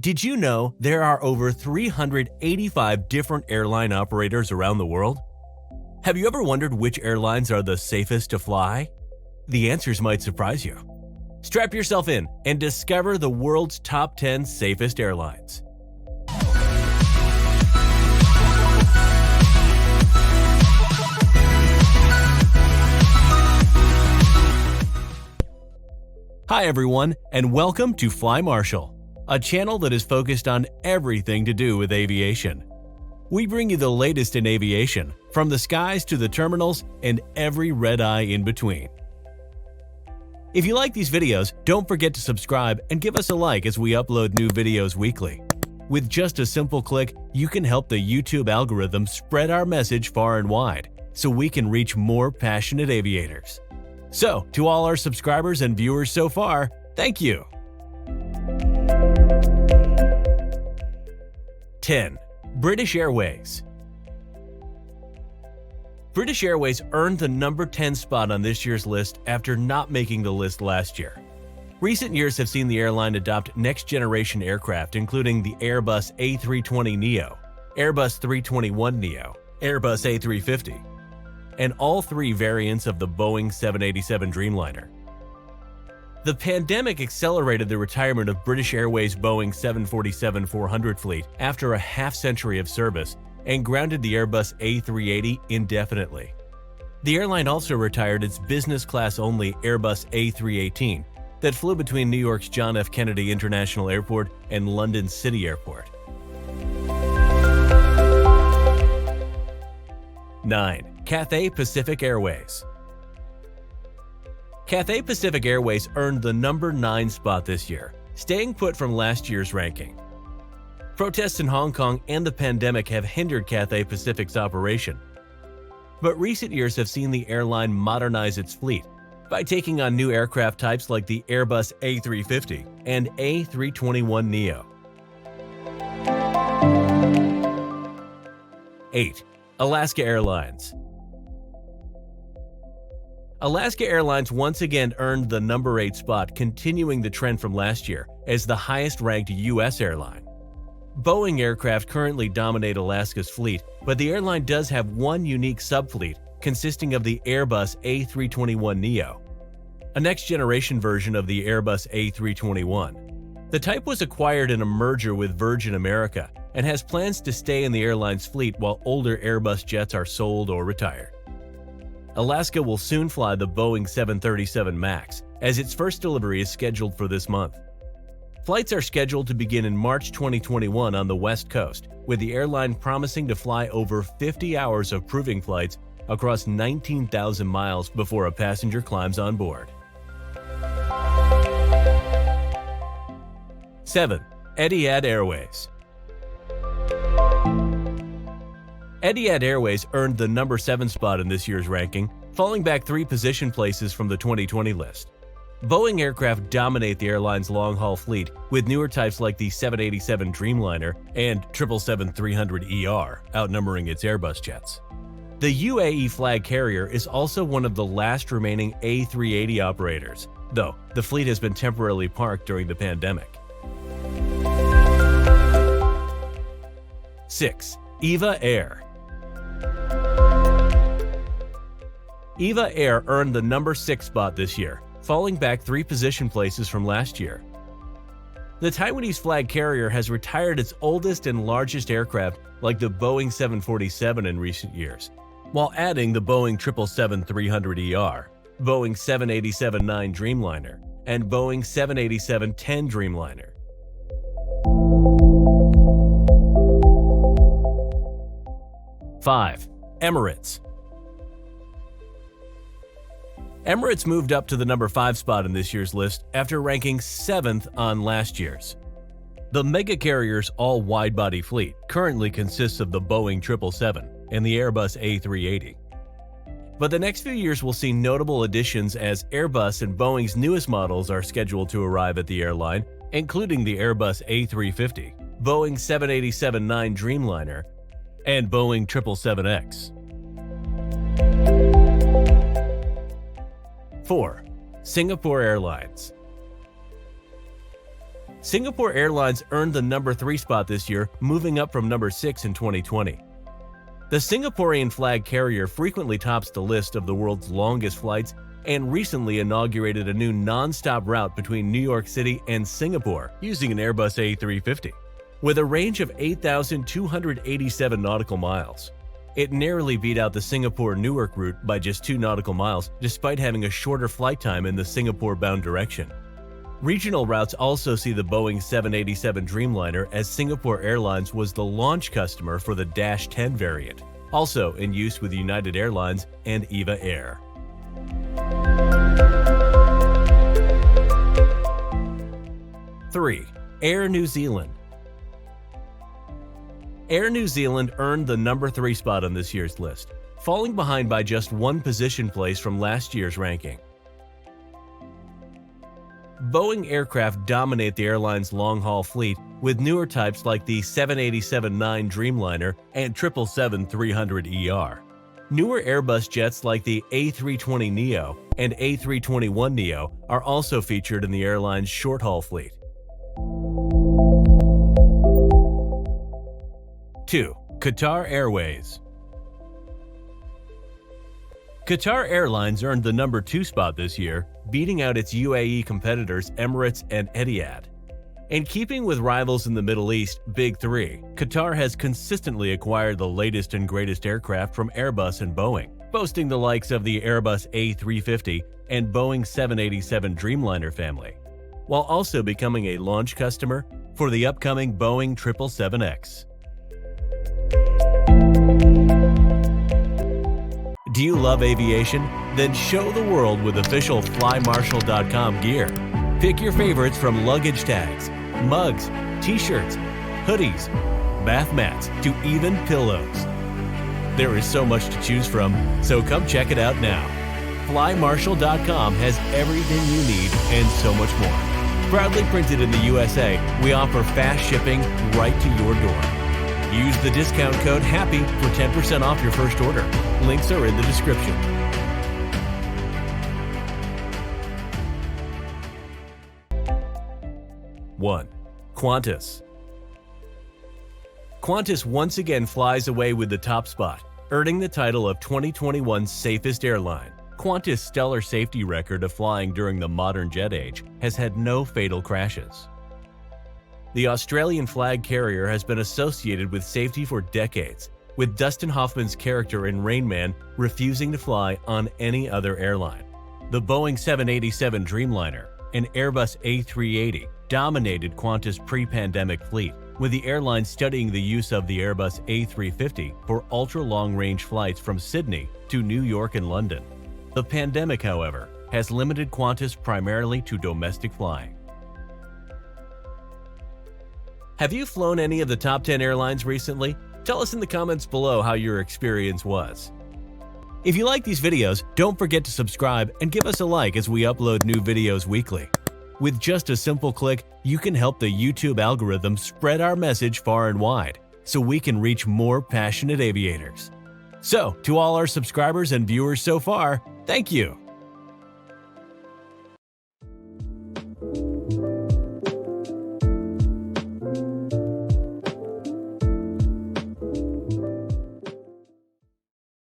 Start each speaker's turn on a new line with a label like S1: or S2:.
S1: Did you know there are over 385 different airline operators around the world? Have you ever wondered which airlines are the safest to fly? The answers might surprise you. Strap yourself in and discover the world's top 10 safest airlines. Hi everyone, and welcome to Fly Marshal, a channel that is focused on everything to do with aviation. We bring you the latest in aviation, from the skies to the terminals and every red eye in between. If you like these videos, don't forget to subscribe and give us a like as we upload new videos weekly. With just a simple click, you can help the YouTube algorithm spread our message far and wide, so we can reach more passionate aviators. So, to all our subscribers and viewers so far, thank you! 10. British Airways. British Airways earned the number 10 spot on this year's list after not making the list last year. Recent years have seen the airline adopt next-generation aircraft including the Airbus A320neo, Airbus 321neo, Airbus A350, and all three variants of the Boeing 787 Dreamliner. The pandemic accelerated the retirement of British Airways' Boeing 747-400 fleet after a half-century of service and grounded the Airbus A380 indefinitely. The airline also retired its business-class-only Airbus A318 that flew between New York's John F. Kennedy International Airport and London's City Airport. 9. Cathay Pacific Airways. Cathay Pacific Airways earned the number 9 spot this year, staying put from last year's ranking. Protests in Hong Kong and the pandemic have hindered Cathay Pacific's operation. But recent years have seen the airline modernize its fleet by taking on new aircraft types like the Airbus A350 and A321neo. 8. Alaska Airlines. Alaska Airlines once again earned the number 8 spot, continuing the trend from last year as the highest-ranked U.S. airline. Boeing aircraft currently dominate Alaska's fleet, but the airline does have one unique subfleet consisting of the Airbus A321neo, a next-generation version of the Airbus A321. The type was acquired in a merger with Virgin America and has plans to stay in the airline's fleet while older Airbus jets are sold or retired. Alaska will soon fly the Boeing 737 MAX, as its first delivery is scheduled for this month. Flights are scheduled to begin in March 2021 on the West Coast, with the airline promising to fly over 50 hours of proving flights across 19,000 miles before a passenger climbs on board. 7. Etihad Airways. Etihad Airways earned the number 7 spot in this year's ranking, falling back 3 position places from the 2020 list. Boeing aircraft dominate the airline's long-haul fleet, with newer types like the 787 Dreamliner and 777-300ER outnumbering its Airbus jets. The UAE flag carrier is also one of the last remaining A380 operators, though the fleet has been temporarily parked during the pandemic. 6. Eva Air. Eva Air earned the number 6 spot this year, falling back 3 position places from last year. The Taiwanese flag carrier has retired its oldest and largest aircraft like the Boeing 747 in recent years, while adding the Boeing 777-300ER, Boeing 787-9 Dreamliner, and Boeing 787-10 Dreamliner. 5. Emirates. Emirates moved up to the number 5 spot in this year's list after ranking 7th on last year's. The mega carrier's all-wide-body fleet currently consists of the Boeing 777 and the Airbus A380. But the next few years will see notable additions as Airbus and Boeing's newest models are scheduled to arrive at the airline, including the Airbus A350, Boeing 787-9 Dreamliner, and Boeing 777X. 4. Singapore Airlines. Singapore Airlines earned the number 3 spot this year, moving up from number 6 in 2020. The Singaporean flag carrier frequently tops the list of the world's longest flights and recently inaugurated a new non-stop route between New York City and Singapore using an Airbus A350. With a range of 8,287 nautical miles. It narrowly beat out the Singapore-Newark route by just 2 nautical miles, despite having a shorter flight time in the Singapore-bound direction. Regional routes also see the Boeing 787 Dreamliner, as Singapore Airlines was the launch customer for the Dash 10 variant, also in use with United Airlines and Eva Air. Three, Air New Zealand. Air New Zealand earned the number 3 spot on this year's list, falling behind by just 1 position place from last year's ranking. Boeing aircraft dominate the airline's long-haul fleet, with newer types like the 787-9 Dreamliner and 777-300ER. Newer Airbus jets like the A320neo and A321neo are also featured in the airline's short-haul fleet. 2. Qatar Airways. Qatar Airlines earned the number 2 spot this year, beating out its UAE competitors Emirates and Etihad. In keeping with rivals in the Middle East, Big Three, Qatar has consistently acquired the latest and greatest aircraft from Airbus and Boeing, boasting the likes of the Airbus A350 and Boeing 787 Dreamliner family, while also becoming a launch customer for the upcoming Boeing 777X. Do you love aviation? Then show the world with official FlyMarshal.com gear. Pick your favorites from luggage tags, mugs, t-shirts, hoodies, bath mats, to even pillows. There is so much to choose from, so come check it out now. FlyMarshal.com has everything you need and so much more. Proudly printed in the USA, we offer fast shipping right to your door. Use the discount code HAPPY for 10% off your first order. Links are in the description. 1. Qantas. Qantas once again flies away with the top spot, earning the title of 2021's safest airline. Qantas' stellar safety record of flying during the modern jet age has had no fatal crashes. The Australian flag carrier has been associated with safety for decades, with Dustin Hoffman's character in Rain Man refusing to fly on any other airline. The Boeing 787 Dreamliner and Airbus A380 dominated Qantas' pre-pandemic fleet, with the airline studying the use of the Airbus A350 for ultra-long-range flights from Sydney to New York and London. The pandemic, however, has limited Qantas primarily to domestic flying. Have you flown any of the top 10 airlines recently? Tell us in the comments below how your experience was. If you like these videos, don't forget to subscribe and give us a like as we upload new videos weekly. With just a simple click, you can help the YouTube algorithm spread our message far and wide, so we can reach more passionate aviators. So, to all our subscribers and viewers so far, thank you!